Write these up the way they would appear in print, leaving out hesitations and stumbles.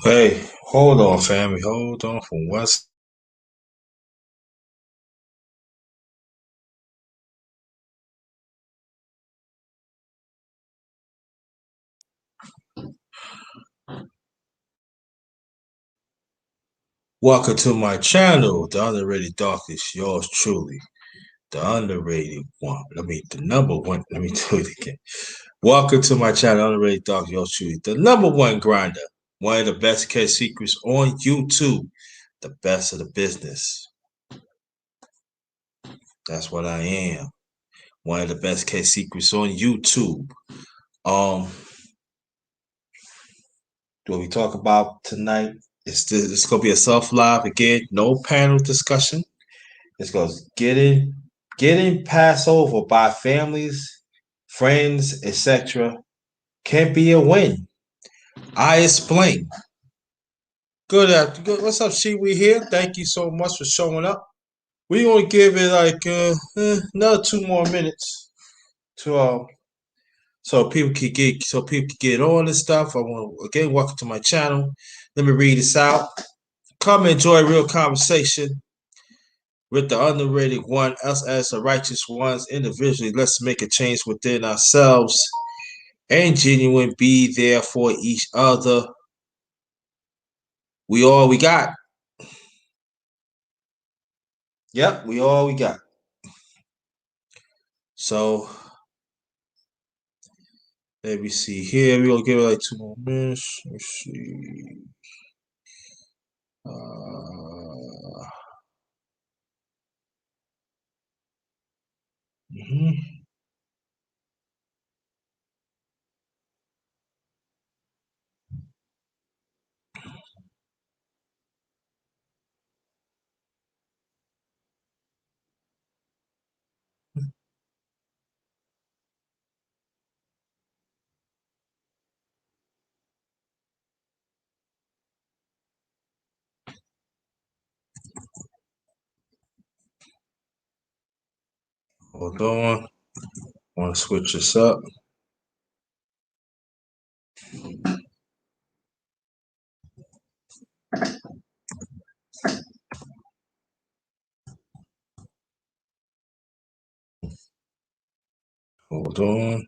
Hey, hold on, family. Hold on for one second. Welcome to my channel, The Underrated Darkest. Yours truly, the underrated one. The number one. Let me do it again. Welcome to my channel, Underrated Darkest. Yours truly, the number one grinder. One of the best kept secrets on YouTube. The best of the business. That's what I am. One of the best kept secrets on YouTube. Um, what we talk about tonight it's gonna be a self live again. No panel discussion. It's going getting passed over by families, friends, etc. can be a win. I explain. Good after good. What's up, She? We here. Thank you so much for showing up. We gonna give it like another 2 more minutes to so people can get on this stuff. I want to again welcome to my channel. Let me read this out. Come enjoy real conversation with the underrated one, us as the righteous ones individually. Let's make a change within ourselves and genuine be there for each other. We all we got. Yep, we all we got. So let me see here. We're gonna give it like 2 more minutes. Let's see. Mhm. Hold on. I want to switch this up. Hold on.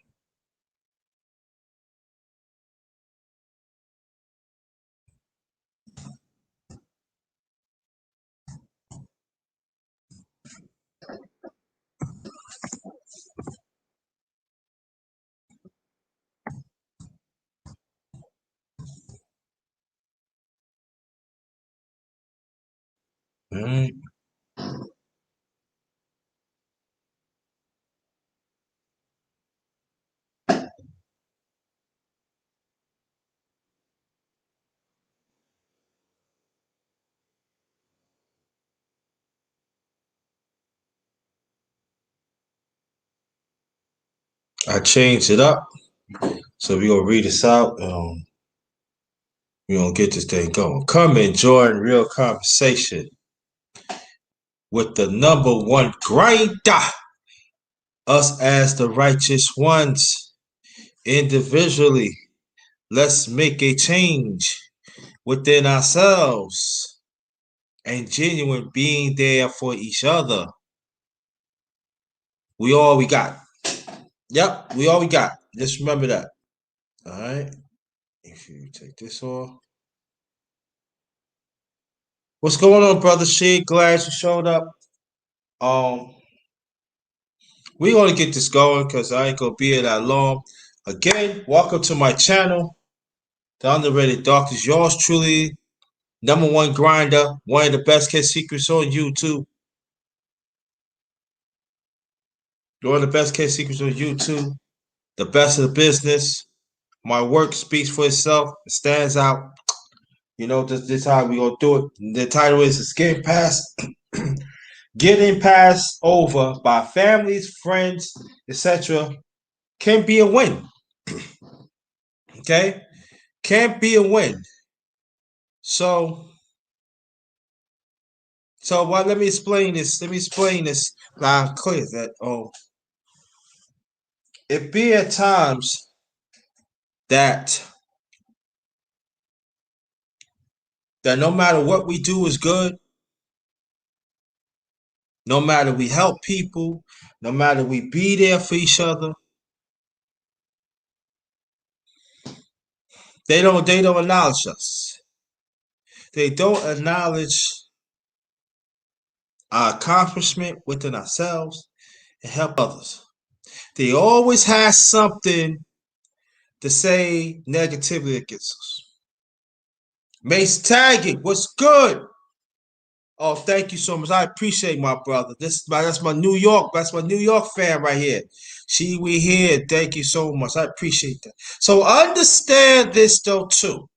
All right. I changed it up. So we're gonna read this out. We're gonna get this thing going. Come and join real conversation with the number one grinder, us as the righteous ones individually. Let's make a change within ourselves and genuine being there for each other. We all we got. Yep, we all we got. Just remember that. All right. If you take this off. What's going on, brother Sheik? Glad you showed up. Um, we gonna get this going because I ain't gonna be here that long. Again, welcome to my channel, The Underrated Darkest. Yours truly, number one grinder, one of the best kept secrets on YouTube. One of the best kept secrets on YouTube. The best of the business. My work speaks for itself. It stands out. You know, this how we gonna do it. The title is getting passed over by families, friends, etc. can be a win. Okay? Can be a win. So let me explain this. Let me explain this loud clear that it be at times that that no matter what we do is good, no matter we help people, no matter we be there for each other, they don't acknowledge us. They don't acknowledge our accomplishment within ourselves and help others. They always have something to say negatively against us. Mace Taggart, what's good? Oh, thank you so much. I appreciate my brother. That's my New York. That's my New York fan right here. We here. Thank you so much. I appreciate that. So understand this though too.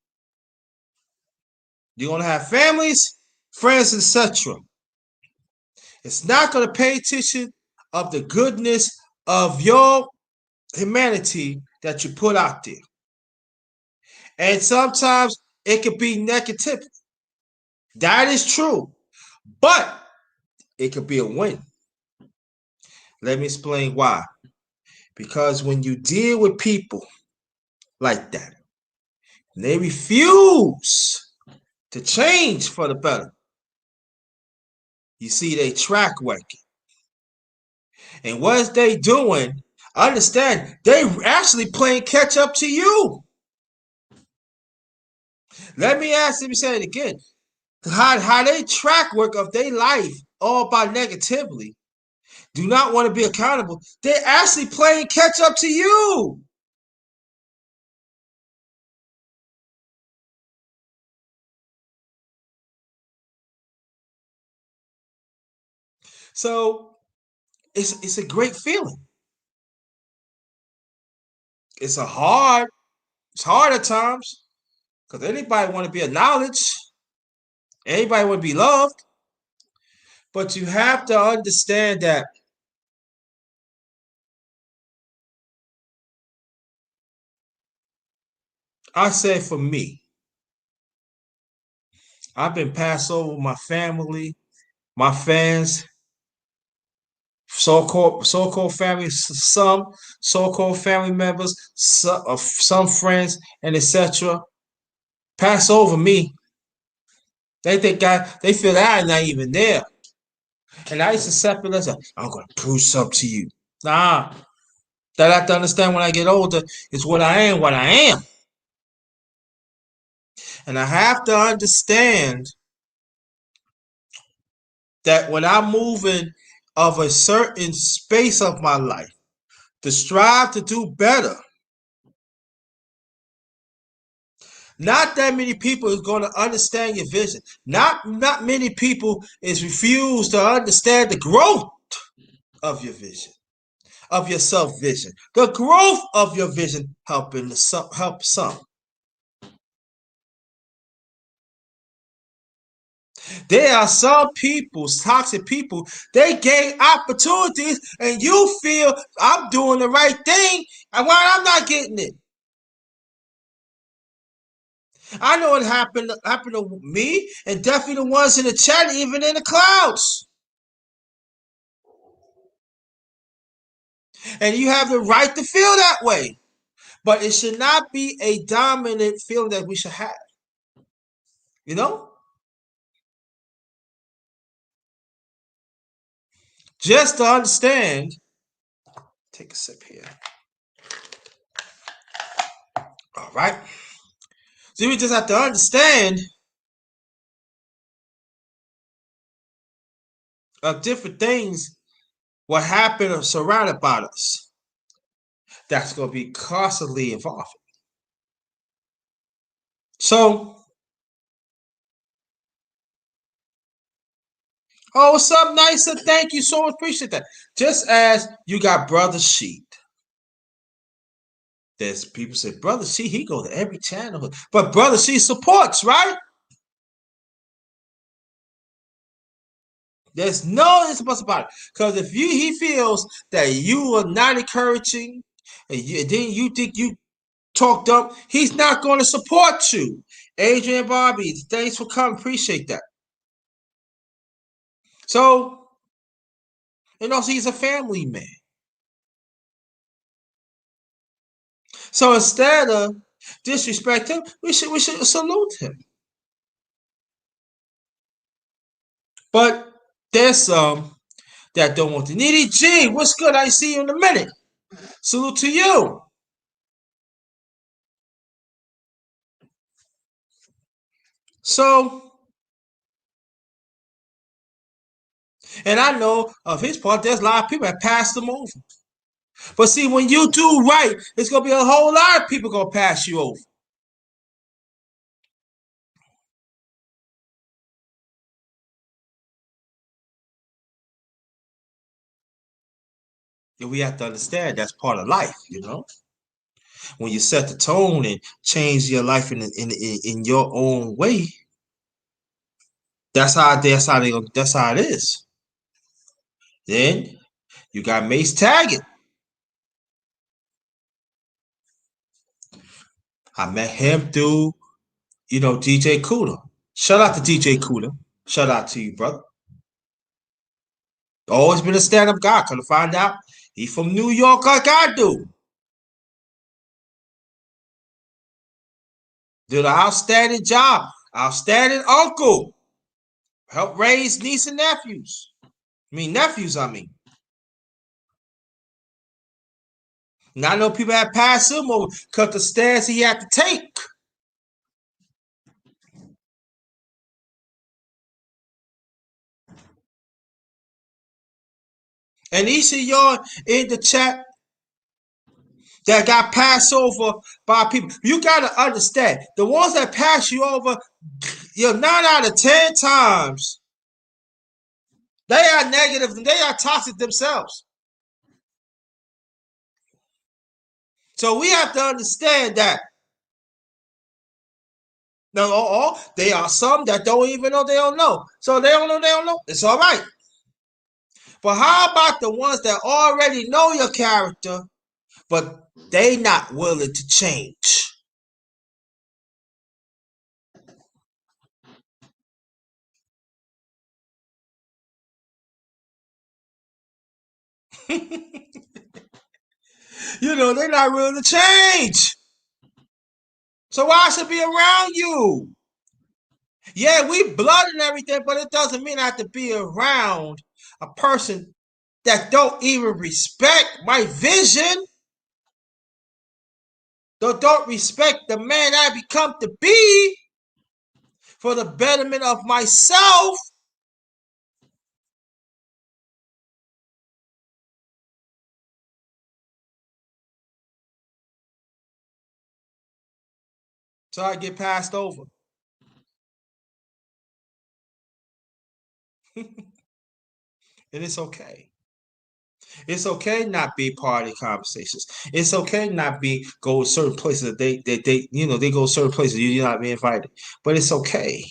You're gonna have families, friends, etc. It's not gonna pay attention of the goodness of your humanity that you put out there. And sometimes it could be negative. That is true. But it could be a win. Let me explain why. Because when you deal with people like that, they refuse to change for the better. You see they track record. And what they doing, understand, they actually playing catch up to you. Let me say it again. How they track work of their life all by negatively, do not want to be accountable. They're actually playing catch up to you. So it's a great feeling. It's hard at times because anybody want to be acknowledged, anybody want to be loved, but you have to understand that I say for me, I've been passed over my family, my fans, so-called family, some so-called family members, some friends, and etc. Pass over me. They feel that I'm not even there. And I used to accept it as I'm gonna prove something to you. Nah. That I have to understand when I get older is what I am. And I have to understand that when I'm moving of a certain space of my life to strive to do better, not that many people is going to understand your vision. Not many people is refused to understand the growth of your vision, of your self vision. The growth of your vision help some. There are some people, toxic people, they gain opportunities and you feel I'm doing the right thing and why I'm not getting it. I know it happened to me and definitely the ones in the chat, even in the clouds. And you have the right to feel that way. But it should not be a dominant feeling that we should have. You know? Just to understand, take a sip here. All right. So we just have to understand of different things what happened or surrounded by us. That's going to be constantly evolving. So, oh, what's up, Nicer? Thank you so much. Appreciate that. Just as you got Brother Sheet. There's people say, Brother Sheet, he go to every channel. But Brother Sheet supports, right? There's no ifs about it. Because if he feels that you are not encouraging, and then you think you talked up, he's not going to support you. Adrian Bobby, thanks for coming. Appreciate that. So, and also he's a family man. So instead of disrespect him, we should salute him. But there's some that don't want to. Needy G, what's good? I see you in a minute. Salute to you. So, and I know of his part, there's a lot of people that passed him over. But see, when you do right, it's gonna be a whole lot of people gonna pass you over. And we have to understand that's part of life, you know. When you set the tone and change your life in your own way, that's how it is. Then you got Mace Taggart. I met him through, DJ Cooler. Shout out to DJ Cooler. Shout out to you, brother. Always been a stand-up guy. Come to find out, he from New York like I do. Did an outstanding job. Outstanding uncle. Help raise niece and nephews. Nephews, I mean. Now I know people have passed him over because the stairs he had to take. And each of y'all in the chat that got passed over by people, you gotta understand the ones that pass you over, 9 out of 10 times, they are negative and they are toxic themselves. So we have to understand that. No, there are some that don't even know they don't know. So they don't know. It's all right. But how about the ones that already know your character, but they not willing to change? They're not willing to change. So why should I be around you? Yeah, we blood and everything, but it doesn't mean I have to be around a person that don't even respect my vision. Don't respect the man I become to be for the betterment of myself. So I get passed over. And it's okay. It's okay not be part of conversations. It's okay not be go certain places that they go certain places you're not being invited. But it's okay.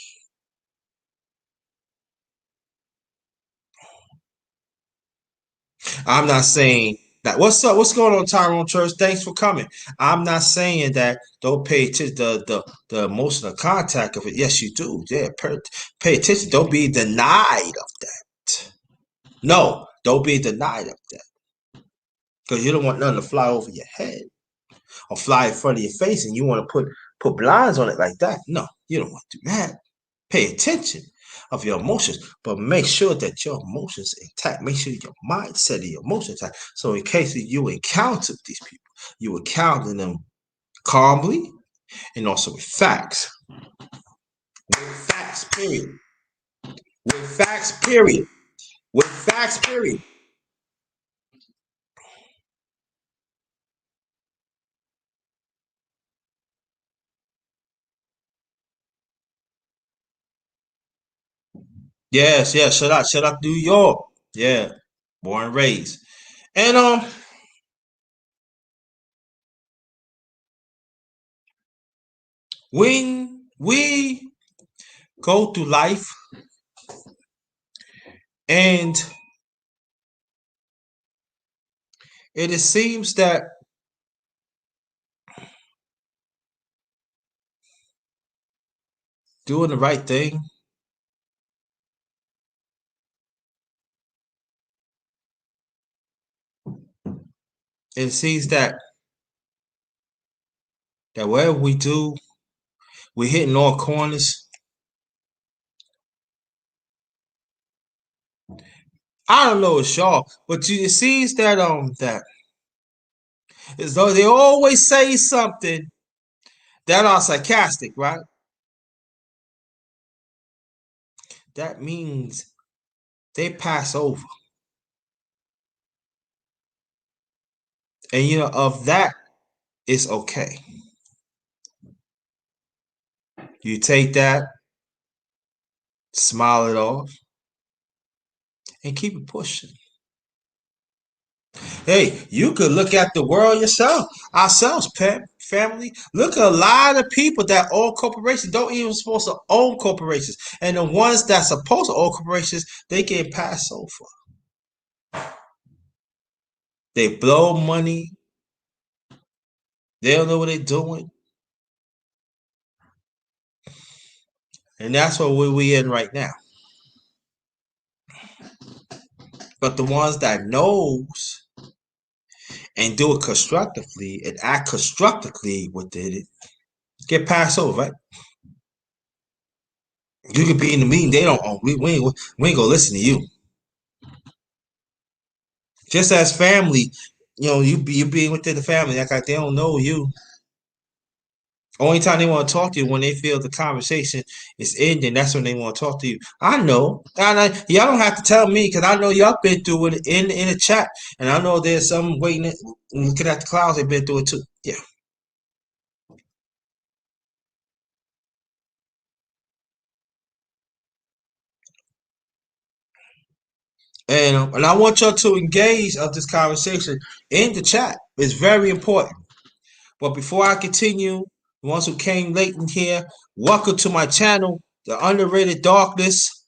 I'm not saying that. What's up? What's going on, Tyrone Church? Thanks for coming. I'm not saying that don't pay attention to the emotional contact of it. Yes, you do. Yeah, pay attention. Don't be denied of that. No, don't be denied of that because you don't want nothing to fly over your head or fly in front of your face, and you want to put blinds on it like that. No, you don't want to do that. Pay attention of your emotions, but make sure that your emotions intact. Make sure your mindset of your emotions intact. So in case you encounter these people, you encounter them calmly and also with facts. With facts, period. With facts, period. With facts, period. Yes, yes. Shout out New York. Yeah, born and raised. And when we go through life and it seems that doing the right thing, it seems that whatever we do, we're hitting all corners. I don't know it's y'all, but you it seems that that as though they always say something that are sarcastic, right? That means they pass over. And of that, it's okay. You take that, smile it off, and keep it pushing. Hey, you could look at the world yourself, ourselves, family. Look at a lot of people that own corporations don't even supposed to own corporations, and the ones that supposed to own corporations, they get passed over. They blow money. They don't know what they're doing, and that's what we in right now. But the ones that knows and do it constructively and act constructively with it, get passed over, right? You could be in the meeting, they don't own. We ain't gonna listen to you. Just as family, you being within the family, like they don't know you. Only time they want to talk to you when they feel the conversation is ending. That's when they want to talk to you. I know. Y'all don't have to tell me because I know y'all been through it in the chat, and I know there's some waiting, looking at the clouds. They've been through it too. Yeah. And I want y'all to engage of this conversation in the chat. It's very important. But before I continue, the ones who came late in here, welcome to my channel, The Underrated Darkness.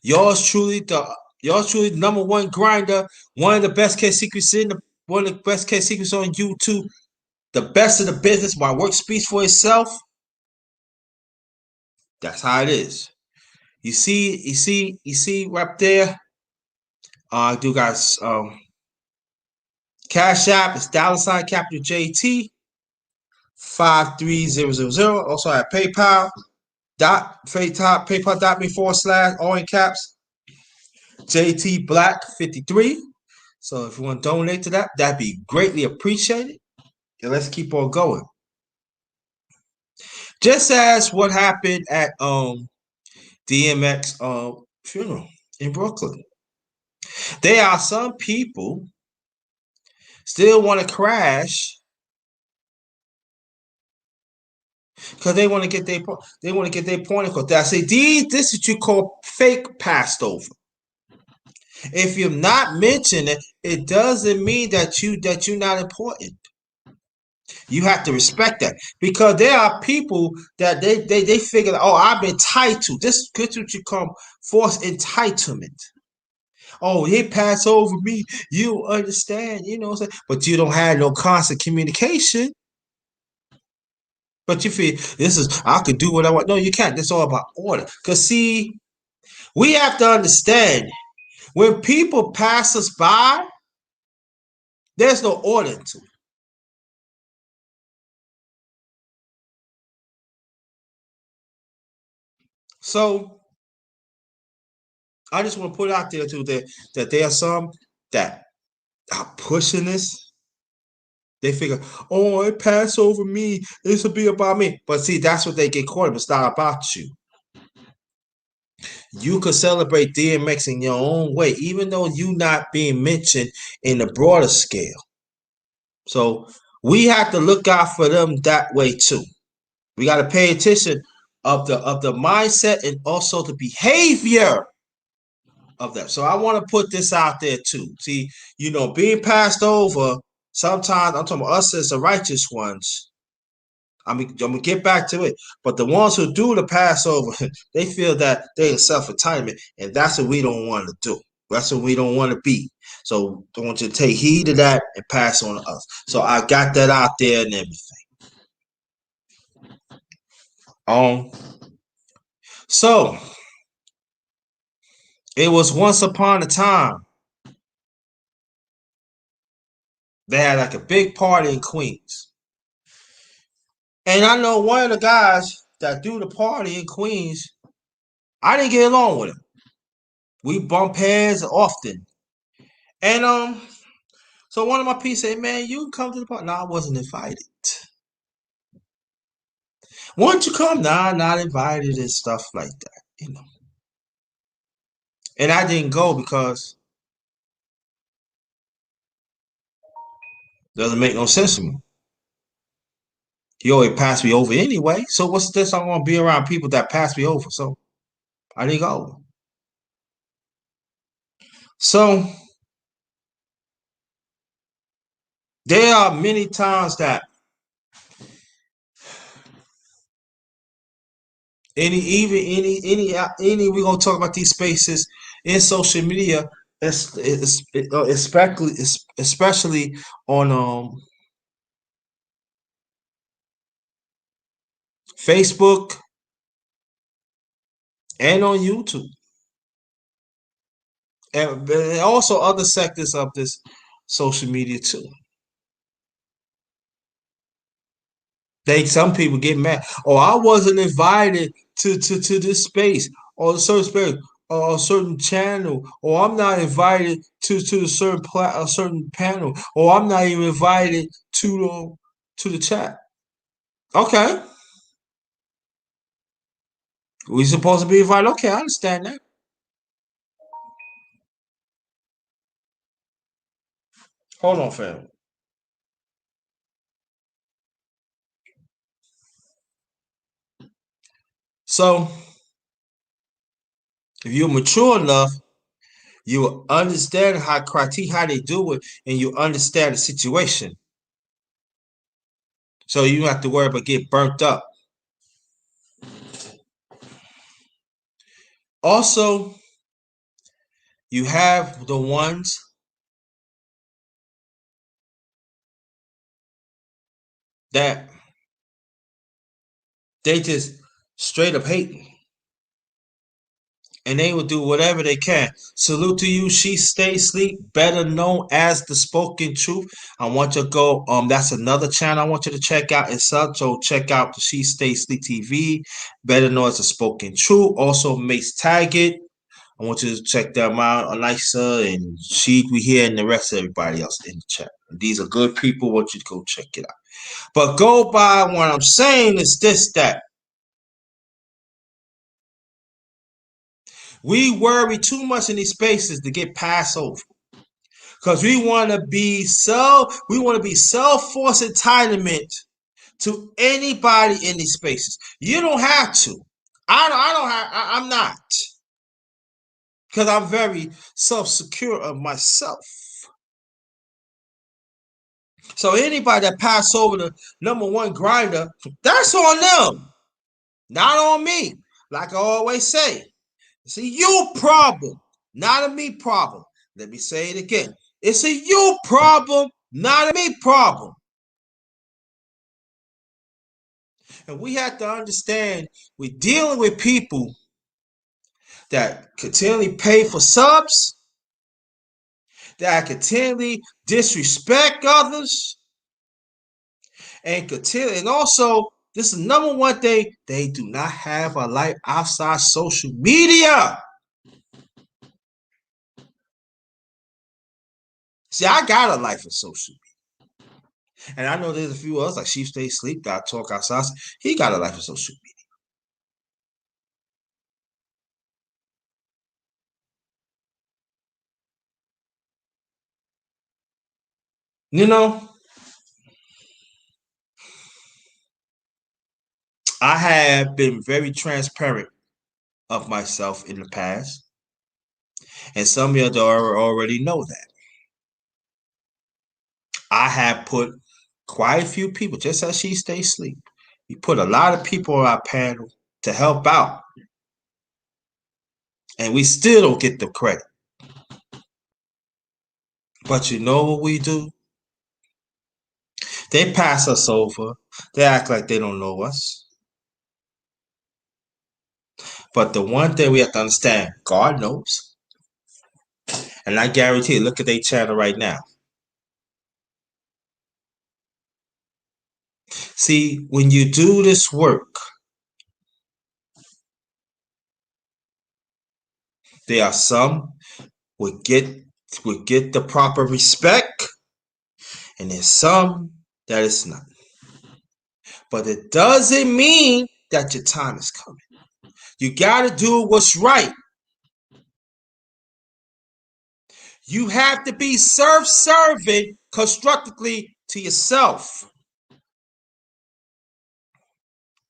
Yours truly, the number one grinder, one of the best case secrets one of the best case secrets on YouTube, the best of the business. My work speaks for itself. That's how it is. You see right there. I do guys Cash App is $ capital JT 53000. Also at PayPal.me/ all in caps JT Black 53. So if you want to donate to that, that'd be greatly appreciated. And let's keep on going. Just as what happened at DMX funeral in Brooklyn. There are some people still want to crash because they want to get their point across. I say this is what you call fake passed over. If you're not mentioned it doesn't mean that you're not important. You have to respect that because there are people that they figure, oh, I've been entitled. This is what you call forced entitlement. Oh, he passed over me. You understand, what I'm saying? But you don't have no constant communication. But you feel I could do what I want. No, you can't. It's all about order. Because see, we have to understand when people pass us by, there's no order to it. So I just want to put out there too that there are some that are pushing this. They figure, oh, it passed over me. This will be about me. But see, that's what they get caught up. It's not about you. You could celebrate DMX in your own way, even though you not being mentioned in the broader scale. So we have to look out for them that way too. We got to pay attention of the mindset and also the behavior of them. So I want to put this out there too. See, being passed over, sometimes I'm talking about us as the righteous ones. I'm gonna get back to it. But the ones who do the Passover, they feel that they're in self-entitlement, and that's what we don't want to do. That's what we don't want to be. So I want you to take heed of that and pass on to us. So I got that out there and everything. Um, so it was once upon a time they had like a big party in Queens. And I know one of the guys that do the party in Queens, I didn't get along with him. We bump heads often. And so one of my peeps said, man, you can come to the party. No, I wasn't invited. Why don't you come? Nah, not invited and stuff like that, you know. And I didn't go because it doesn't make no sense to me. You always pass me over anyway. So what's this? I'm gonna be around people that pass me over. So I didn't go. So there are many times that any we're gonna talk about these spaces in social media, especially on Facebook and on YouTube, and also other sectors of this social media too. Some people get mad. Oh, I wasn't invited to this space or a certain space or a certain channel, or I'm not invited to a certain panel, or I'm not even invited to the chat. Okay, we supposed to be invited. Okay, I understand that. Hold on, fam. So if you're mature enough, you will understand how they do it, and you understand the situation. So you don't have to worry about getting burnt up. Also, you have the ones that they just straight up hate, and they will do whatever they can. Salute to you, She Stay Sleep, better known as the Spoken Truth. I want you to go. That's another channel I want you to check out. And so check out the She Stay Sleep TV, better known as the Spoken Truth. Also, Mace Taggart. I want you to check them out. Alisa and Sheik, we here, and the rest of everybody else in the chat. These are good people. I want you to go check it out. But go by what I'm saying is this, that we worry too much in these spaces to get passed over. Because we want to be self-force entitlement to anybody in these spaces. You don't have to. I'm not. Because I'm very self-secure of myself. So anybody that pass over the #1 grinder, that's on them, not on me. Like I always say, it's a you problem, not a me problem. Let me say it again. It's a you problem, not a me problem. And we have to understand we're dealing with people that continually pay for subs, that continually disrespect others, and also this is #1 thing, they do not have a life outside social media. See, I got a life of social media. And I know there's a few others like Sheep Stay Sleep that I talk outside. He got a life of social media. You know, I have been very transparent of myself in the past. And some of you already know that. I have put quite a few people, just as She Stay Sleep. We put a lot of people on our panel to help out. And we still don't get the credit. But you know what we do? They pass us over. They act like they don't know us. But the one thing we have to understand, God knows. And I guarantee you, look at their channel right now. See, when you do this work, There are some would get the proper respect, and there's some that it's not. But it doesn't mean that your time is coming. You got to do what's right. You have to be self-serving constructively to yourself.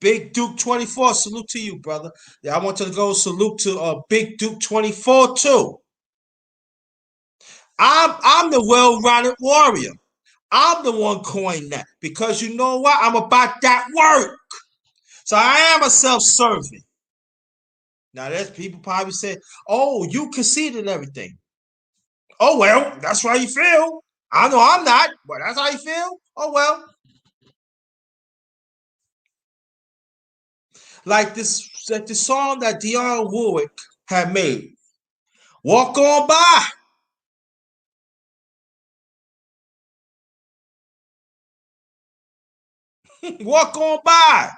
Big Duke 24, salute to you, brother. Yeah, I want to go salute to Big Duke 24 too. I'm the well-rounded warrior. I'm the one coined that because you know what? I'm about that work. So I am a self-serving. Now there's people probably say, "Oh, you conceded everything." Oh well, that's how you feel. I know I'm not, but that's how you feel. Oh well. Like the song that Dionne Warwick had made. Walk on by. Walk on by.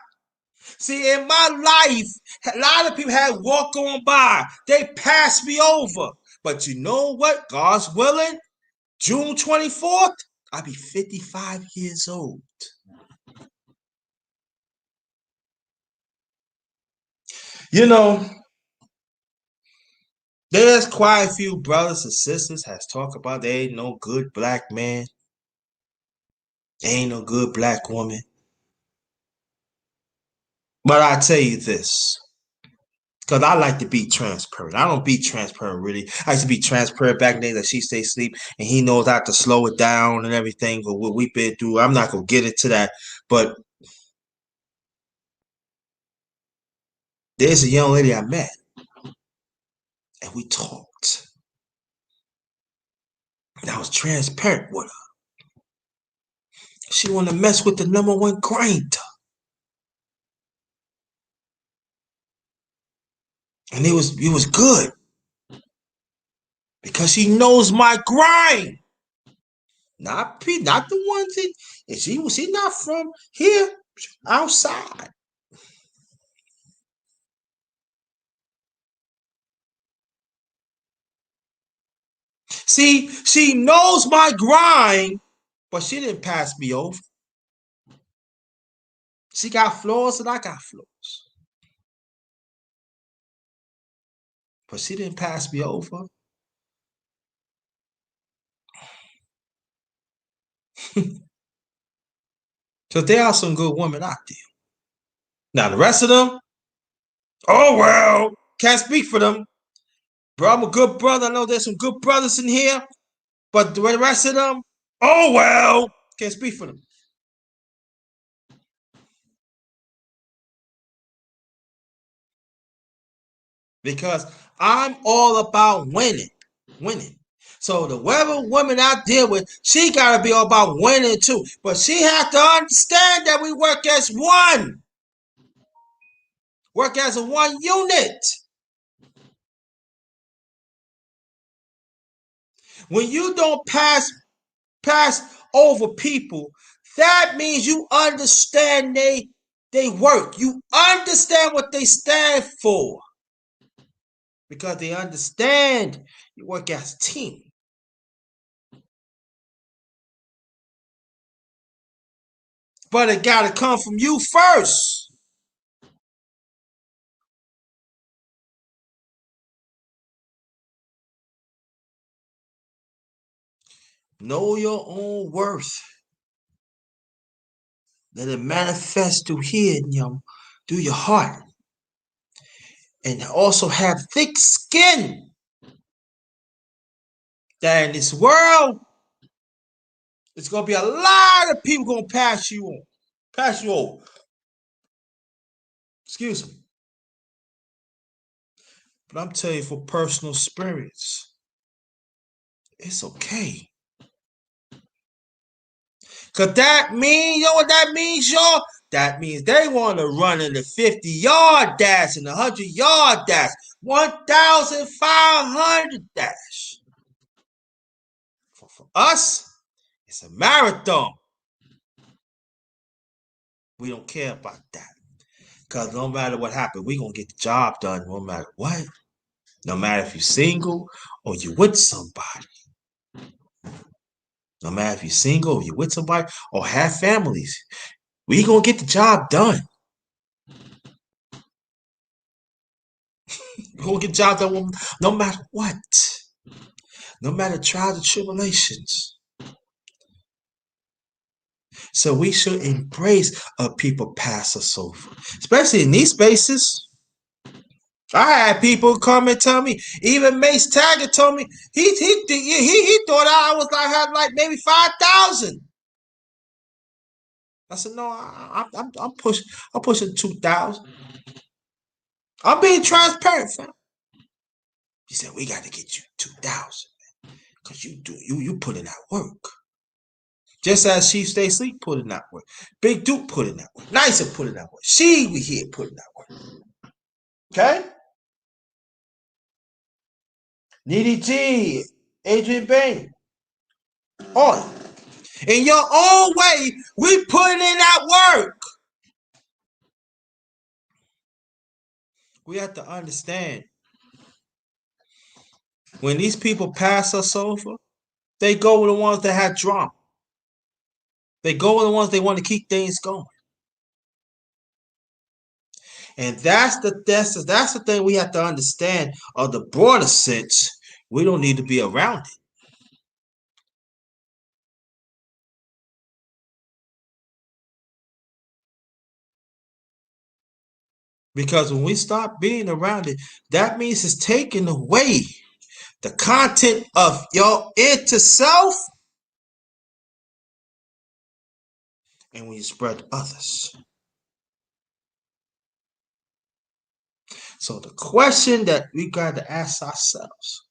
See, in my life, a lot of people had walk on by. They passed me over. But you know what? God's willing, June 24th, I'll be 55 years old. You know, there's quite a few brothers and sisters has talked about there ain't no good black man. There ain't no good black woman. But I tell you this, because I like to be transparent. I don't be transparent really. I used to be transparent back then that she stay asleep and he knows I have to slow it down and everything for what we've been through. I'm not gonna get into that. But there's a young lady I met and we talked. And I was transparent with her. She wanna mess with the #1 grinder. And it was good. Because she knows my grind. Not the ones that she's not from here, outside. See, she knows my grind, but she didn't pass me over. She got flaws and I got flaws. But she didn't pass me over. So there are some good women out there. Now the rest of them, oh well, can't speak for them. Bro, I'm a good brother. I know there's some good brothers in here, but the rest of them, oh well, can't speak for them. Because I'm all about winning. Winning. So the whatever woman I deal with, she gotta be all about winning too. But she has to understand that we work as one. Work as a one unit. When you don't pass over people, that means you understand they work. You understand what they stand for. Because they understand you work as a team. But it gotta come from you first. Know your own worth. Let it manifest through here, through your heart. And also have thick skin. That in this world, it's gonna be a lot of people gonna pass you on. Pass you over. Excuse me. But I'm telling you for personal experience, it's okay. Cause that means, you know what that means, y'all? That means they want to run in the 50-yard dash and the 100-yard dash, 1,500 dash. For us, it's a marathon. We don't care about that. Because no matter what happens, we're going to get the job done no matter what. No matter if you're single or you're with somebody. No matter if you're single or you're with somebody or have families. We gonna get the job done. We gonna get the job done no matter what. No matter trials and tribulations. So we should embrace people pass us over. Especially in these spaces. I had people come and tell me, even Mace Taggart told me he thought I was like had like maybe 5,000. I said no, I'm pushing 2,000. I'm being transparent, fam. He said we got to get you 2,000 because you put in that work. Just as Chief Stay Sleep put in that work, Big Duke put in that work, Nicer put in that work, we here put in that work. Okay. Needy G, Adrian Bain, on. In your own way, we put in that work. We have to understand when these people pass us over, they go with the ones that have drama. They go with the ones they want to keep things going. And that's the thing we have to understand of the broader sense. We don't need to be around it. Because when we stop being around it, that means it's taking away the content of your inner self. And when you spread to others. So the question that we got to ask ourselves,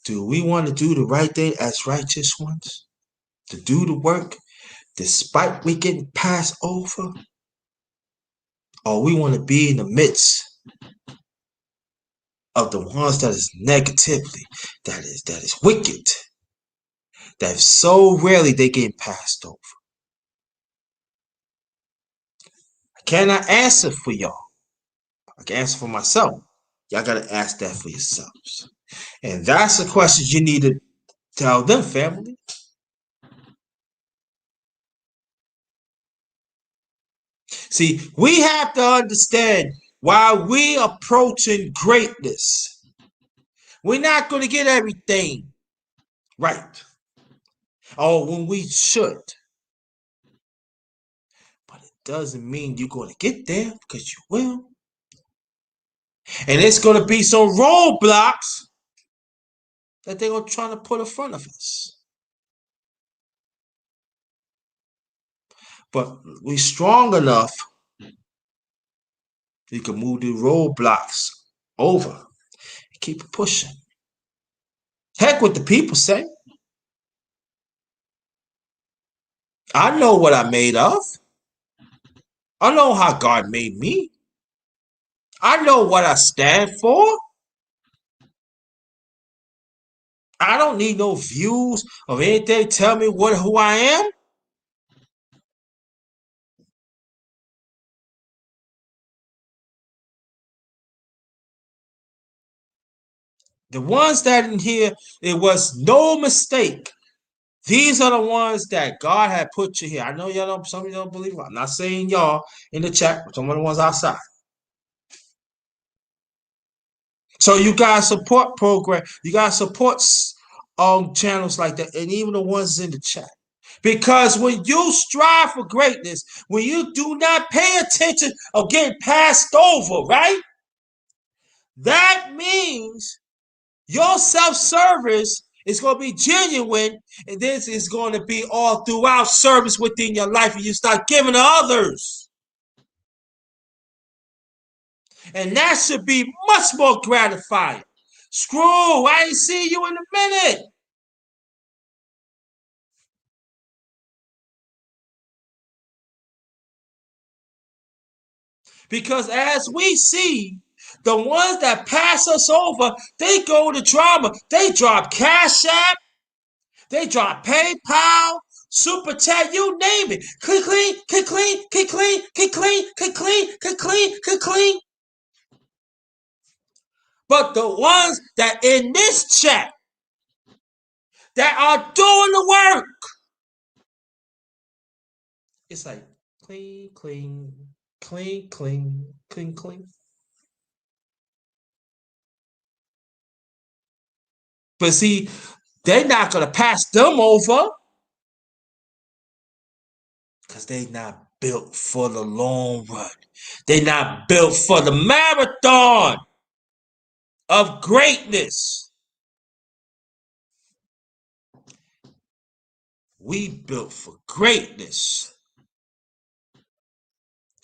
do we want to do the right thing as righteous ones? To do the work despite we getting passed over? Or we want to be in the midst of the ones that is negatively, that is wicked, that so rarely they get passed over? I cannot answer for y'all. I can answer for myself. Y'all got to ask that for yourselves. And that's the question you need to tell them, family. See, we have to understand while we approaching greatness, we're not going to get everything right. Or when we should. But it doesn't mean you're going to get there, because you will. And it's going to be some roadblocks that they're going to try to put in front of us. But we're strong enough, we can move the roadblocks over and keep pushing. Heck what the people say. I know what I'm made of. I know how God made me. I know what I stand for. I don't need no views of anything tell me who I am. The ones that in here, it was no mistake. These are the ones that God had put you here. I know y'all don't, some of you don't believe it. I'm not saying y'all in the chat, but some of the ones outside. So you guys support program. You guys support channels like that, and even the ones in the chat. Because when you strive for greatness, when you do not pay attention of getting passed over, right? That means your self-service is going to be genuine, and this is going to be all throughout service within your life, and you start giving to others. And that should be much more gratifying. Screw, I ain't see you in a minute. Because as we see, the ones that pass us over, they go to drama. They drop Cash App. They drop PayPal. super chat, you name it. Clean, clean, clean, clean, clean, clean, clean, clean, clean, clean, clean, clean, clean. But the ones that in this chat that are doing the work, it's like clean, clean, clean, clean, clean, clean. But see, they're not gonna pass them over because they not built for the long run. They not built for the marathon of greatness. We built for greatness.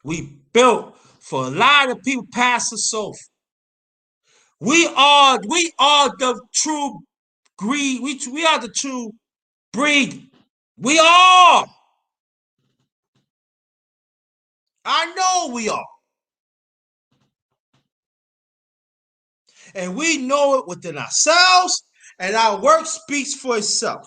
We built for a lot of people past us over. We are the true breed. We are the true breed. We are. I know we are. And we know it within ourselves, and our work speaks for itself.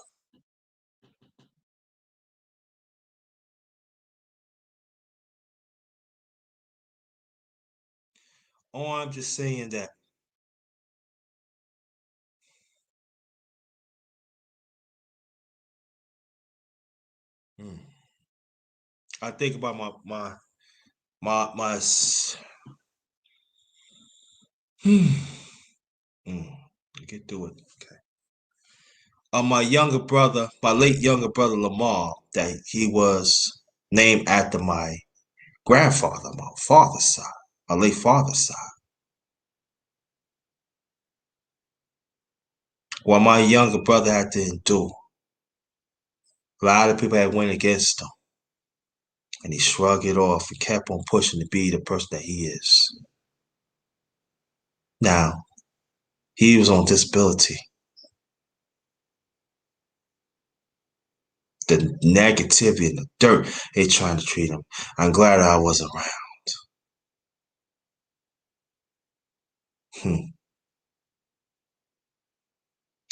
Oh, I'm just saying that. I think about my get through it. Okay. My younger brother, my late younger brother Lamar, that he was named after my grandfather, my father's side, my late father's side. While my younger brother had to endure, a lot of people had went against him, and he shrugged it off and kept on pushing to be the person that he is. Now, he was on disability. The negativity and the dirt they trying to treat him. I'm glad I was around.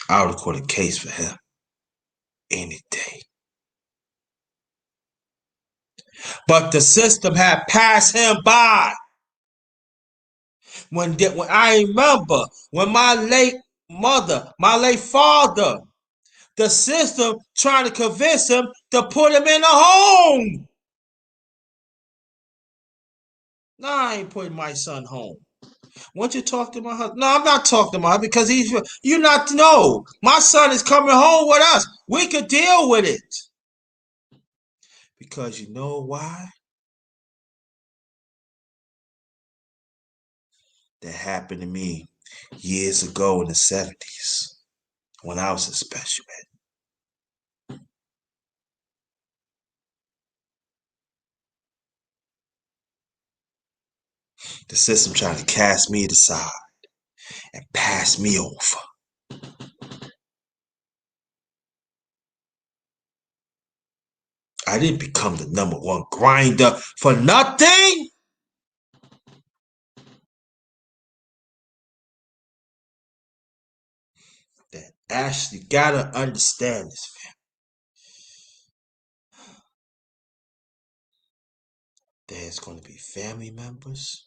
I would have caught a case for him any day. But the system had passed him by. When I remember when my late mother, my late father, the system trying to convince him to put him in a home. No, I ain't putting my son home. Won't you talk to my husband? No, I'm not talking to my husband because you not know. My son is coming home with us. We could deal with it. Because you know why? That happened to me years ago in the 70s when I was a special ed. The system tried to cast me aside and pass me over. I didn't become the #1 grinder for nothing. That actually gotta understand this, fam. There's gonna be family members,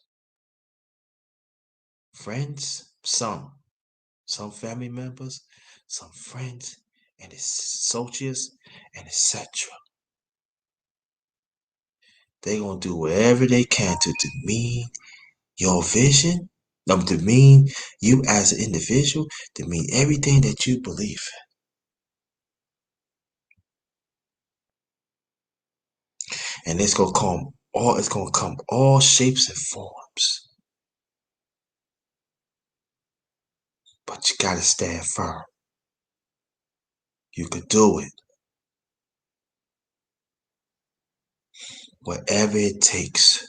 friends, some family members, some friends, and associates, and etc. They're gonna do whatever they can to demean your vision, demean you as an individual, demean everything that you believe in. And it's gonna come all shapes and forms. But you gotta stand firm. You could do it. Whatever it takes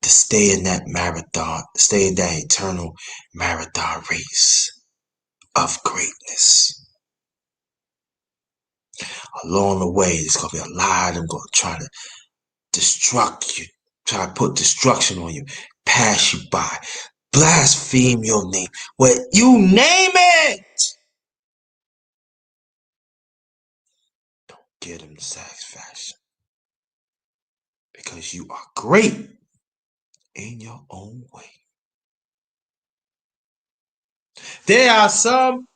to stay in that marathon, stay in that eternal marathon race of greatness. Along the way, there's gonna be a lot of them gonna try to destruct you, try to put destruction on you, pass you by, blaspheme your name, what you name it. get them satisfaction because you are great in your own way. There are some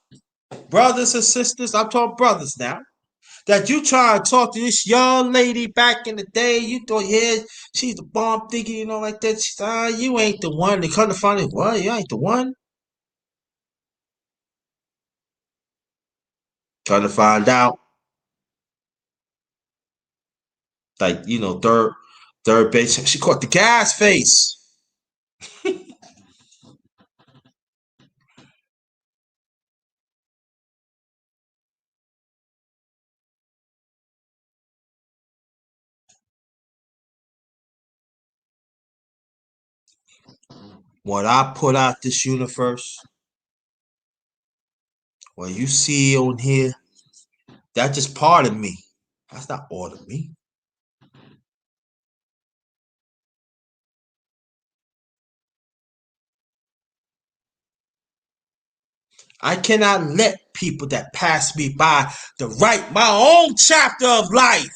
brothers and sisters, I'm talking brothers now, that you try to talk to this young lady back in the day. You thought, yeah, she's the bomb thinking, like that. She's, you ain't the one. They come to find it, what? You ain't the one. Come to find out, like, third base. She caught the gas face. What I put out this universe, what you see on here, that's just part of me. That's not all of me. I cannot let people that pass me by to write my own chapter of life.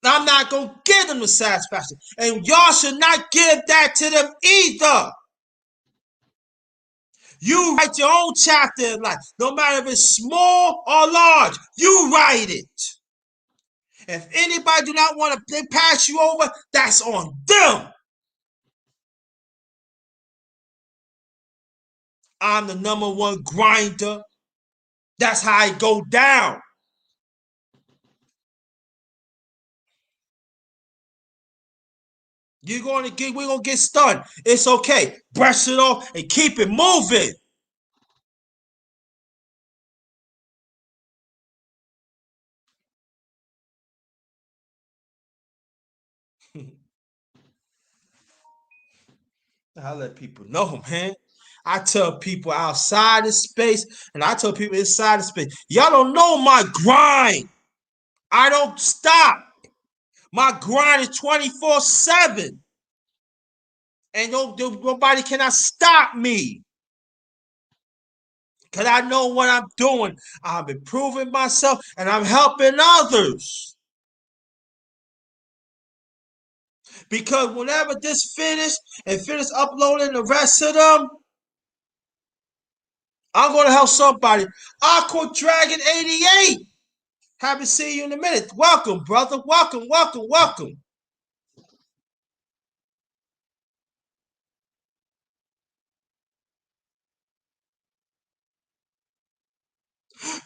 I'm not going to give them the satisfaction. And y'all should not give that to them either. You write your own chapter in life. No matter if it's small or large, you write it. If anybody do not want to pass you over, that's on them. I'm the #1 grinder. That's how I go down. We're gonna get stunned. It's okay. Brush it off and keep it moving. I let people know, man. I tell people outside of space, and I tell people inside of space, y'all don't know my grind. I don't stop. My grind is 24/7. And nobody cannot stop me. Because I know what I'm doing. I'm improving myself and I'm helping others. Because whenever this finish and finish uploading the rest of them, I'm going to help somebody. Aqua Dragon 88. Happy to see you in a minute. Welcome, brother. Welcome, welcome, welcome.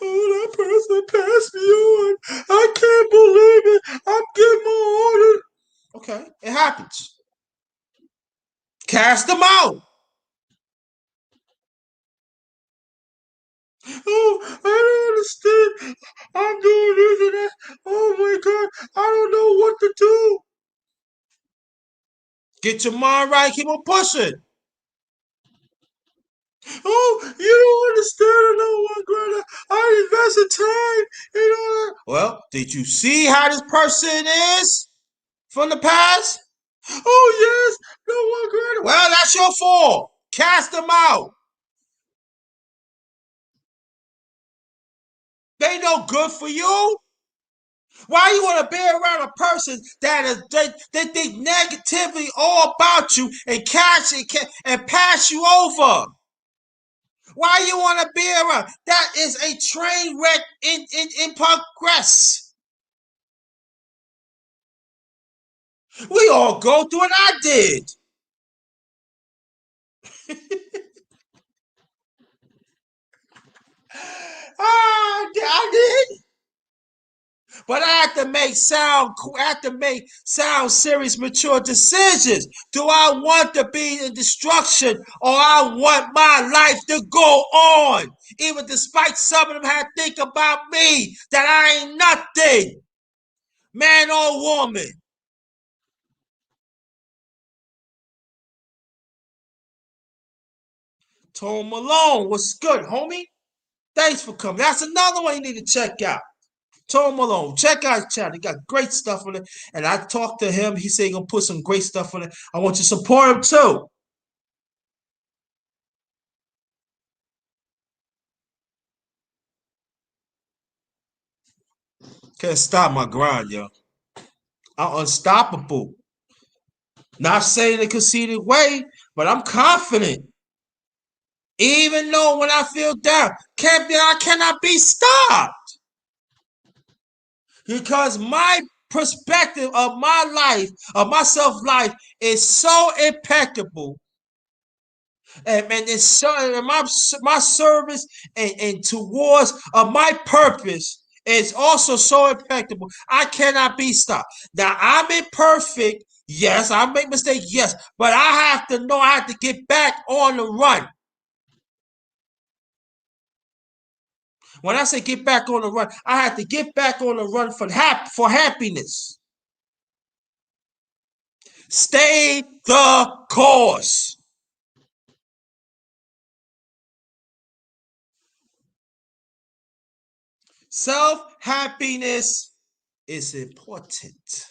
Oh, that person passed me on. I can't believe it. I'm getting my order. Okay, it happens. Cast them out. Oh, I don't understand. I'm doing this and that. Oh my God, I don't know what to do. Get your mind right. Keep on pushing. Oh, you don't understand. I know what, Greta. I invested time and all that. Well, did you see how this person is from the past? Oh yes, no one, Greta. Well, that's your fault. Cast them out. They no good for you. Why you want to be around a person that think negatively all about you and catch it and pass you over? Why you want to be around? That is a train wreck in progress. We all go through it. I did. I did. But I have to make sound, serious, mature decisions. Do I want to be in destruction or I want my life to go on? Even despite some of them had to think about me that I ain't nothing, man or woman. Tom Malone, what's good, homie? Thanks for coming. That's another one you need to check out. Tom Malone, check out his channel. He got great stuff on it. And I talked to him. He said he's gonna put some great stuff on it. I want you to support him too. Can't stop my grind, yo. I'm unstoppable. Not saying a conceited way, but I'm confident. Even though when I feel down, I cannot be stopped. Because my perspective of my life, of my self-life, is so impeccable. And it's so, and my service and towards my purpose is also so impeccable. I cannot be stopped. Now I'm imperfect. Yes, I make mistakes. Yes, but I have to know I have to get back on the run. When I say get back on the run, I have to get back on the run for happiness. Stay the course. Self-happiness is important.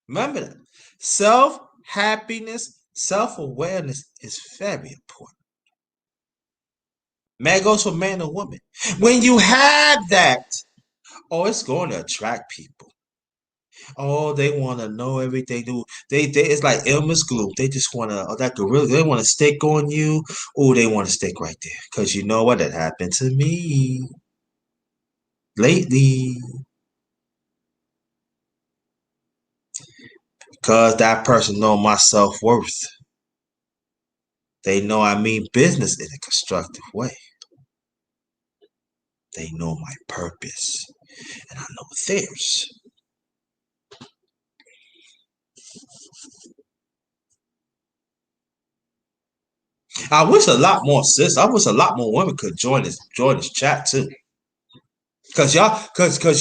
Remember that. Self-happiness, self-awareness is very important. Man goes for man or woman. When you have that, oh, it's going to attract people. Oh, they want to know everything. They it's like Elmer's glue. They just want to, oh, that gorilla, they want to stick on you. Oh, they want to stick right there. Because you know what? That happened to me lately. Because that person know my self-worth. They know I mean business in a constructive way. They know my purpose. And I know theirs. I wish a lot more sis. I wish a lot more women could join this chat too. Cause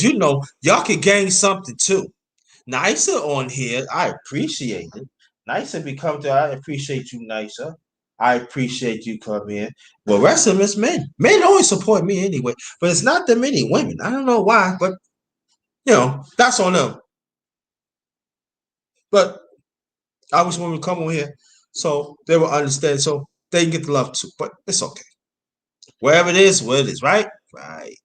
you know y'all can gain something too. Nicer on here, I appreciate it. Nicer become to I appreciate you, Nicer. I appreciate you come in. Well, rest of them is men. Men always support me anyway, but it's not that many women. I don't know why, but that's on them. But I wish women would come on here so they will understand, so they can get the love too. But it's okay. Wherever it is, where it is, right? Right.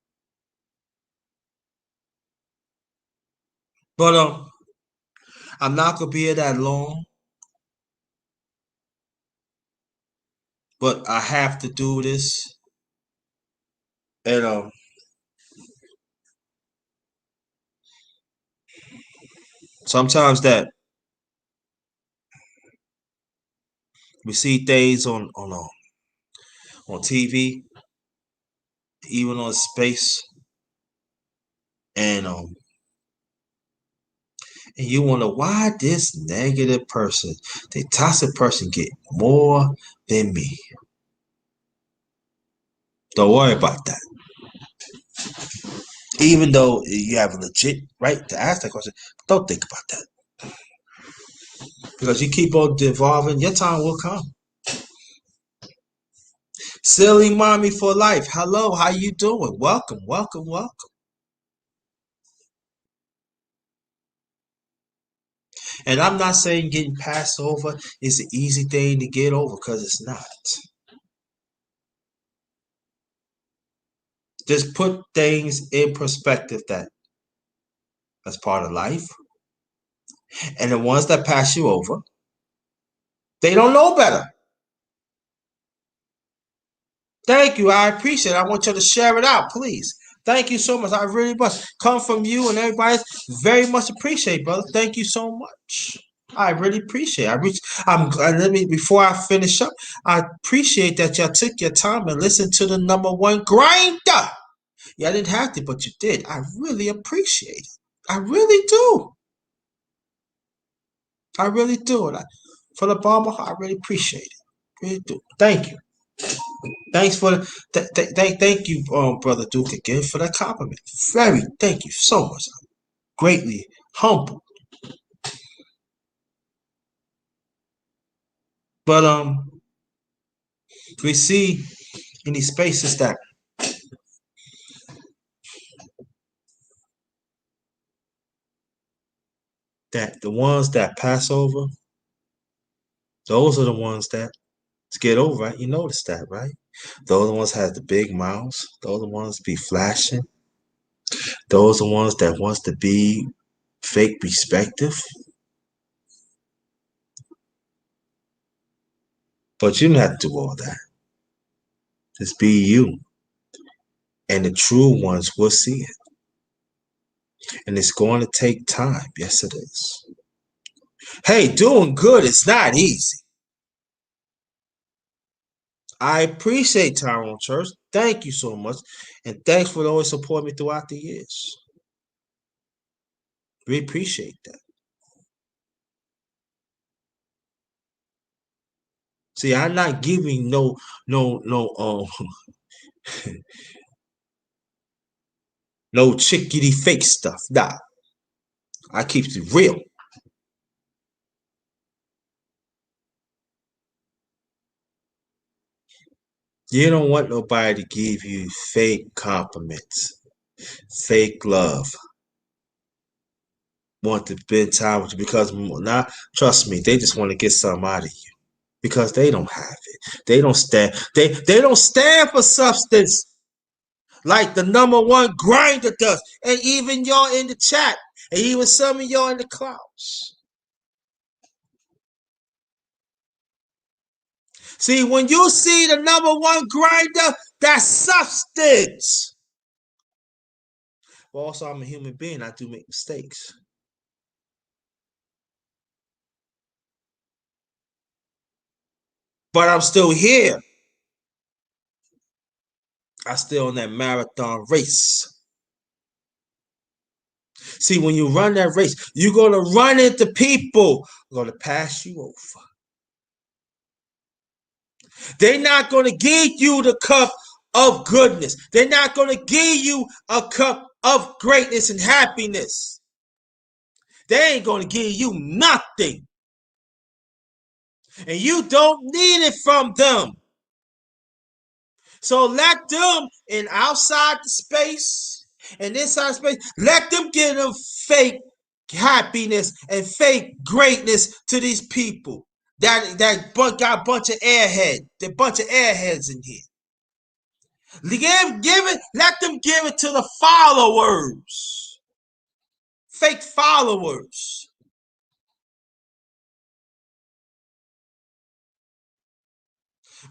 But I'm not gonna be here that long. But I have to do this. And sometimes that we see things on TV, even on space, and and you wonder why this negative person, the toxic person, get more than me. Don't worry about that. Even though you have a legit right to ask that question, don't think about that. Because you keep on evolving, your time will come. Silly mommy for life. Hello, how you doing? Welcome, welcome, welcome. And I'm not saying getting passed over is an easy thing to get over, because it's not. Just put things in perspective that's part of life. And the ones that pass you over, they don't know better. Thank you. I appreciate it. I want you to share it out, please. Thank you so much. I really must come from you and everybody. Very much appreciate, brother. Thank you so much. I really appreciate it. Let me before I finish up. I appreciate that y'all took your time and listened to the number one grinder. Yeah, I didn't have to, but you did. I really appreciate it. I really do. I really do. And for the bottom of my heart, I really appreciate it. Really do. Thank you. Thanks for thank you, brother Duke, again for that compliment. Thank you so much. I'm greatly humbled. But we see in these spaces that the ones that pass over, those are the ones that get over, right? You notice that, right? Those are the ones that have the big mouths. Those are the ones be flashing. Those are the ones that wants to be fake respective. But you don't have to do all that. Just be you. And the true ones will see it. And it's going to take time. Yes, it is. Hey, doing good is not easy. I appreciate Tyrone Church. Thank you so much. And thanks for always supporting me throughout the years. We appreciate that. See, I'm not giving no no chickity fake stuff. Nah. I keep it real. You don't want nobody to give you fake compliments, fake love. Want to spend time with you because now, trust me, they just want to get something out of you because they don't have it. They don't stand. They don't stand for substance like the number one grinder does, and even y'all in the chat, and even some of y'all in the clouds. See, when you see the number one grinder, that's substance. But also, I'm a human being. I do make mistakes. But I'm still here. I still in that marathon race. See, when you run that race, you're going to run into people who are going to pass you over. They're not going to give you the cup of goodness. They're not going to give you a cup of greatness and happiness. They ain't going to give you nothing. And you don't need it from them. So let them in outside the space and inside space, let them give them fake happiness and fake greatness to these people that got a bunch of airheads. There a bunch of airheads in here. Give it, let them give it to the followers. Fake followers.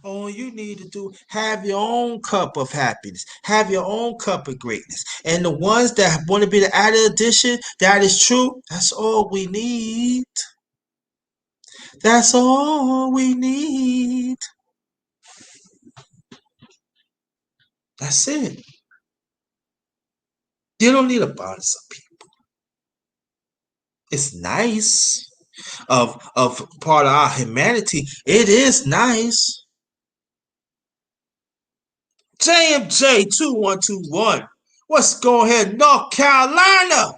All you need to do, have your own cup of happiness, have your own cup of greatness. And the ones that want to be the added addition, that is true, that's all we need. That's all we need. That's it. You don't need a bonus of people. It's nice of part of our humanity. It is nice. JMJ2121. What's going here? North Carolina.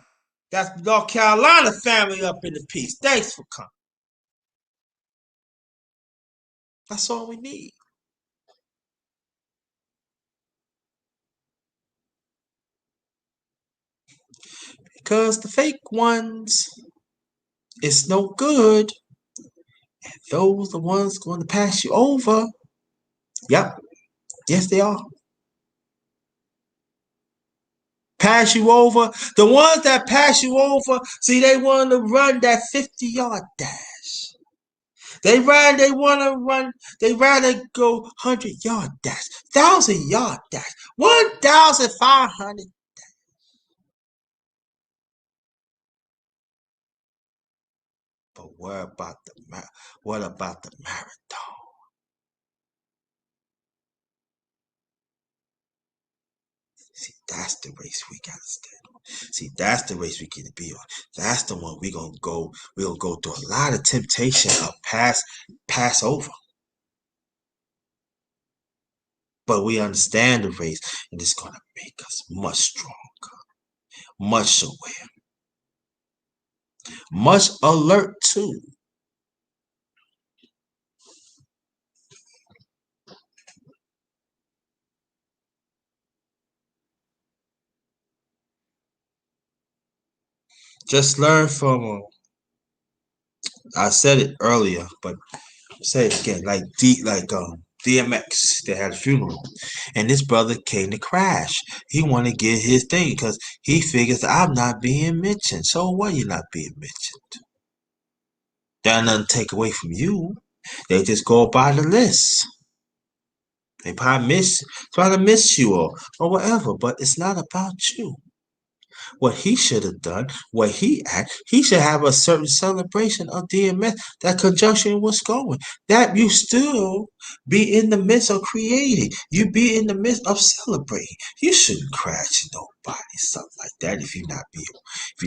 That's North Carolina family up in the piece. Thanks for coming. That's all we need. Because the fake ones, it's no good. And those are the ones going to pass you over. Yep. Yes, they are. Pass you over. The ones that pass you over, see, they want to run that 50-yard dash. They want to run, they rather go 100-yard dash, 1,000-yard dash, 1,500. But what about the marathon? See, that's the race we gotta stand on. See, that's the race we get to be on. That's the one we're gonna go through a lot of temptation of pass over. But we understand the race, and it's gonna make us much stronger, much aware, much alert too. Just learn from. I said it earlier, but say it again. Like deep, like DMX. They had a funeral, and this brother came to crash. He wanted to get his thing because he figures I'm not being mentioned. So what? You're not being mentioned. That nothing take away from you. They just go by the list. They probably try to miss you or whatever, but it's not about you. What he should have done, where he should have a certain celebration of DMS. That conjunction was going. That you still be in the midst of creating. You be in the midst of celebrating. You shouldn't crash nobody, something like that if you're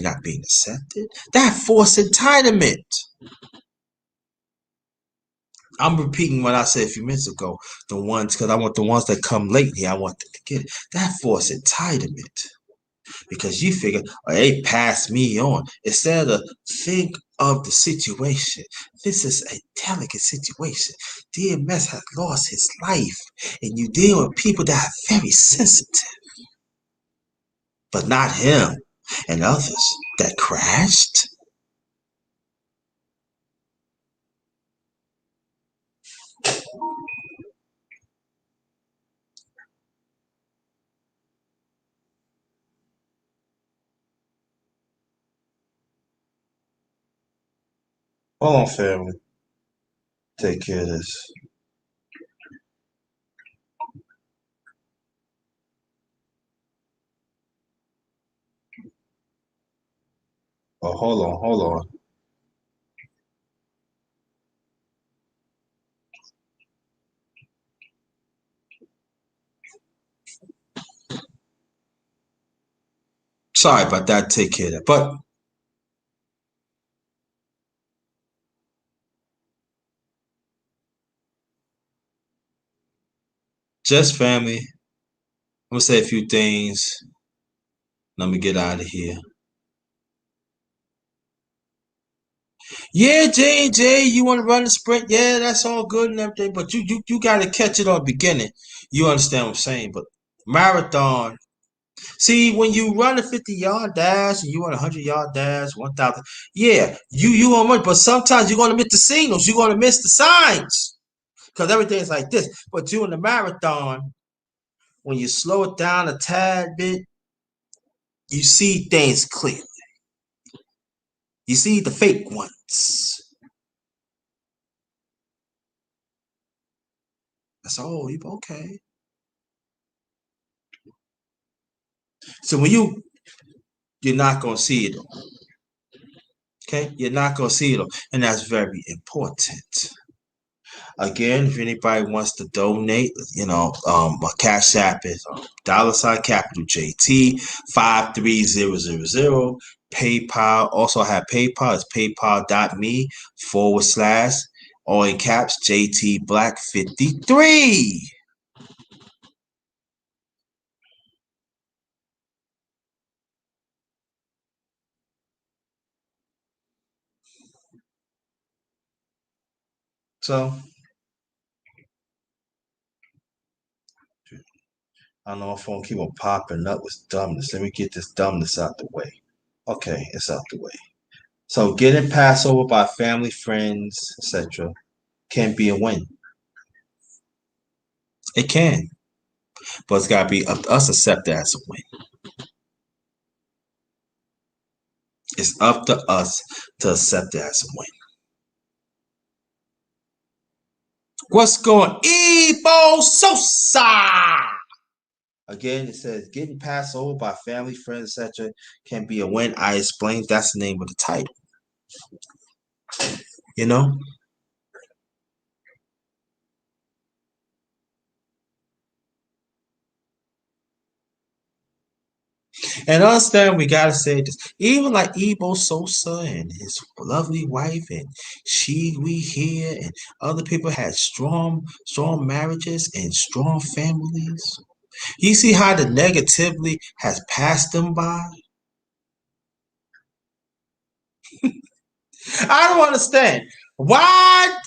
not being accepted. That forced entitlement. I'm repeating what I said a few minutes ago. The ones, because I want the ones that come lately, I want them to get it. That forced entitlement. Because you figure, oh, they passed me on. Instead of think of the situation. This is a delicate situation. DMS has lost his life, and you deal with people that are very sensitive, but not him and others that crashed. Hold on, family. Take care of this. Oh, hold on. Sorry about that. Take care of that. But just family, I'm gonna say a few things. Let me get out of here. Yeah, J, you want to run the sprint? Yeah, that's all good and everything, but you got to catch it on the beginning. You understand what I'm saying? But marathon. See, when you run a 50-yard dash and you run a 100-yard dash, 1,000, yeah, you gonna run, but sometimes you're gonna miss the signals. You're gonna miss the signs because everything's like this. But you in the marathon, when you slow it down a tad bit, you see things clear. You see the fake ones. That's all. You okay? So when you're not gonna see it. Okay, you're not gonna see it, and that's very important. Again, if anybody wants to donate, my cash app is $ capital JT 53000. PayPal also have PayPal. It's paypal.me/ all in caps JT Black 53. So I don't know my phone keep on popping up with dumbness. Let me get this dumbness out the way. Okay, it's out the way. So getting passed over by family, friends, etc. can be a win. It can, but it's gotta be up to us to accept that as a win. It's up to us to accept that as a win. What's going Ebo Sosa? Again, it says getting passed over by family, friends, etc. can be a win. I explained that's the name of the title. You know? And understand we gotta say this. Even like Ebo Sosa and his lovely wife and she we here and other people had strong marriages and strong families. You see how the negatively has passed them by? I don't understand. Why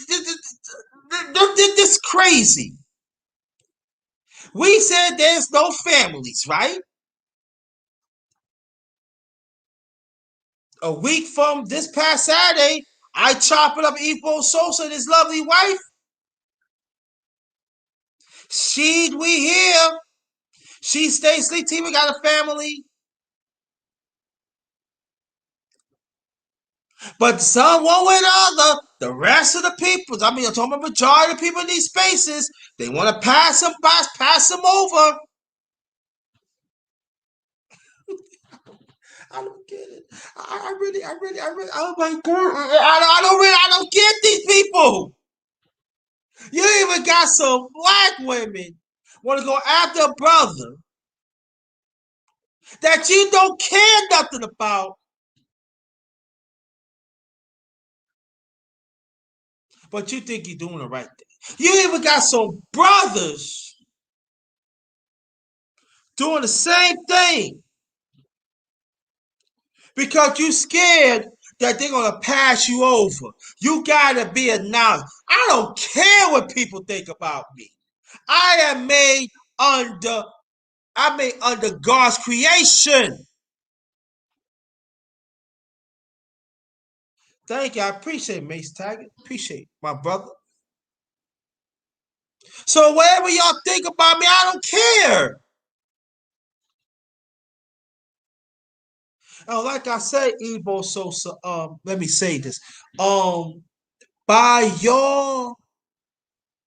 this crazy? We said there's no families, right? A week from this past Saturday, I chop it up Ebo Sosa and his lovely wife. We here. She stays sleep. We got a family. But some one way or the other, the rest of the people, I'm talking about majority of people in these spaces, they want to pass them over. I don't get it. Oh my God. I don't get these people. You even got some black women want to go after a brother that you don't care nothing about, but you think you're doing the right thing. You even got some brothers doing the same thing because you scared that they're gonna pass you over. You gotta be announced. I don't care what people think about me. I am made under God's creation. Thank you. I appreciate Mace Taggart. Appreciate my brother. So whatever y'all think about me, I don't care. Like I said, Ebo Sosa, let me say this. By your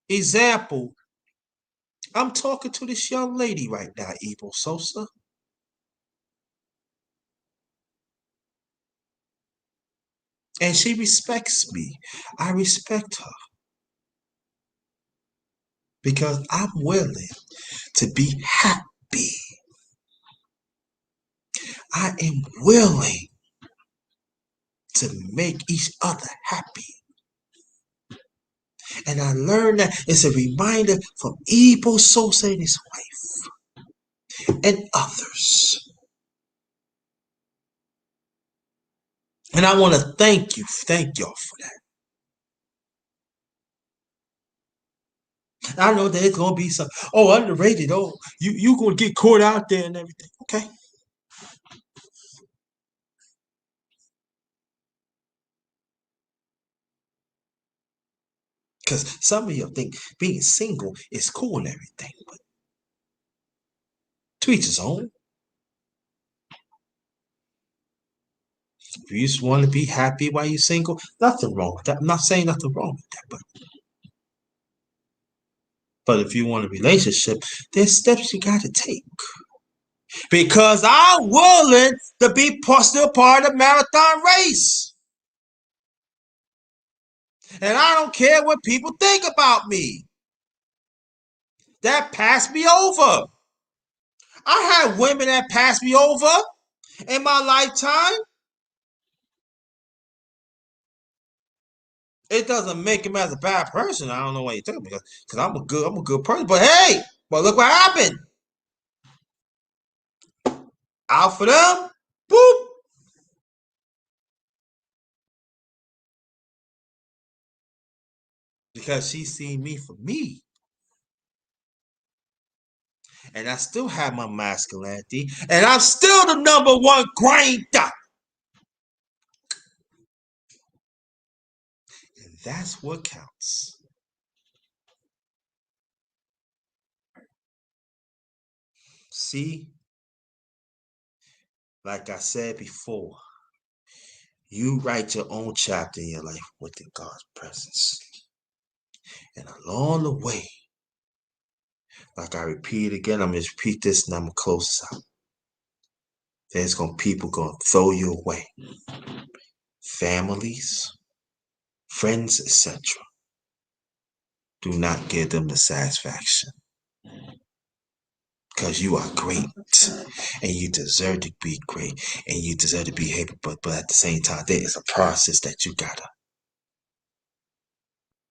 example, I'm talking to this young lady right now, Ebo Sosa. And she respects me. I respect her. Because I'm willing to be happy. I am willing to make each other happy. And I learned that it's a reminder from Ebo Sosa and his wife and others. And I want to thank y'all for that. I know there's gonna be some underrated. You gonna get caught out there and everything. Okay. Because some of you think being single is cool and everything, but to each his own. If you just want to be happy while you're single, nothing wrong with that. I'm not saying nothing wrong with that, but if you want a relationship, there's steps you got to take. Because I'm willing to be still part of the marathon race. And I don't care what people think about me. That passed me over. I had women that passed me over in my lifetime. It doesn't make him as a bad person. I don't know what you're talking about because I'm a good person. But hey, look what happened. Out for them. Boop. Because she seen me for me. And I still have my masculinity. And I'm still the number one grinder. And that's what counts. See, like I said before, you write your own chapter in your life within God's presence. And along the way, like I repeat again, I'm going to repeat this and I'm going to close this out. There's people going to throw you away. Families, friends, etc. Do not give them the satisfaction. Because you are great and you deserve to be great and you deserve to be happy. But at the same time, there is a process that you got to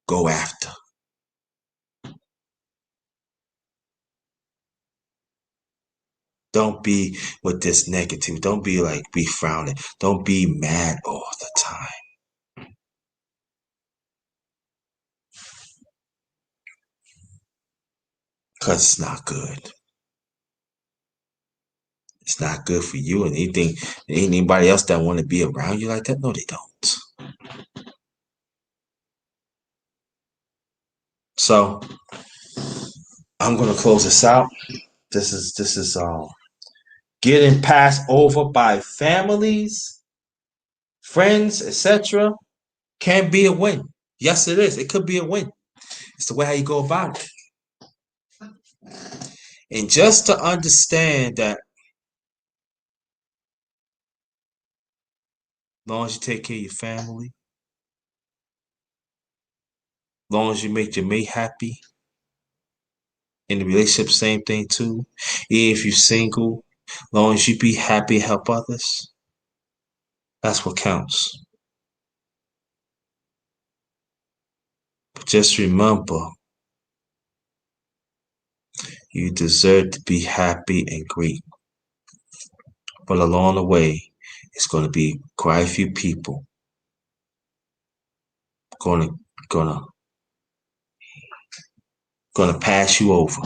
go after. Don't be with this negative. Don't be like be frowning. Don't be mad all the time. Because it's not good. It's not good for you and anything. Anybody else that want to be around you like that? No, they don't. So I'm gonna close this out. This is getting passed over by families, friends, etc. Can be a win. Yes, it is. It could be a win. It's the way how you go about it. And just to understand that, as long as you take care of your family, as long as you make your mate happy, in the relationship, same thing too. Even if you're single, as long as you be happy and help others, that's what counts. But just remember, you deserve to be happy and great. But along the way, it's going to be quite a few people going to gonna gonna pass you over,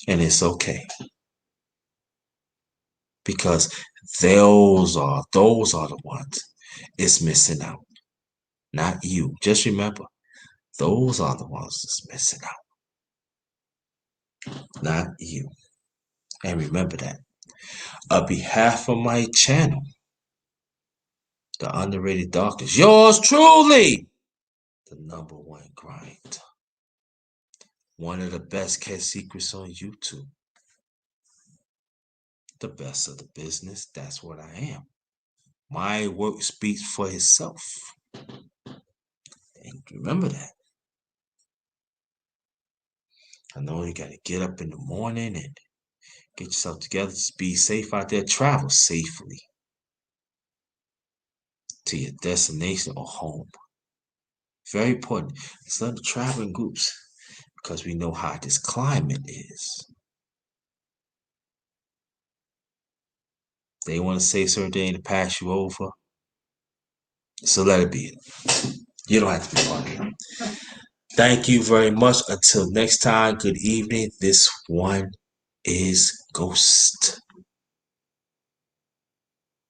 and it's okay because those are the ones it's missing out, not you. Just remember, those are the ones that's missing out, not you. And remember that. On behalf of my channel, The Underrated Doctors, yours truly, the number one grind. One of the best kept secrets on YouTube. The best of the business, that's what I am. My work speaks for itself. And remember that. I know you got to get up in the morning and get yourself together. Just be safe out there. Travel safely to your destination or home. Very important. It's not the traveling groups because we know how this climate is. They want to say certain things to pass you over. So let it be. You don't have to be part of it. Thank you very much. Until next time, good evening. This one is Ghost.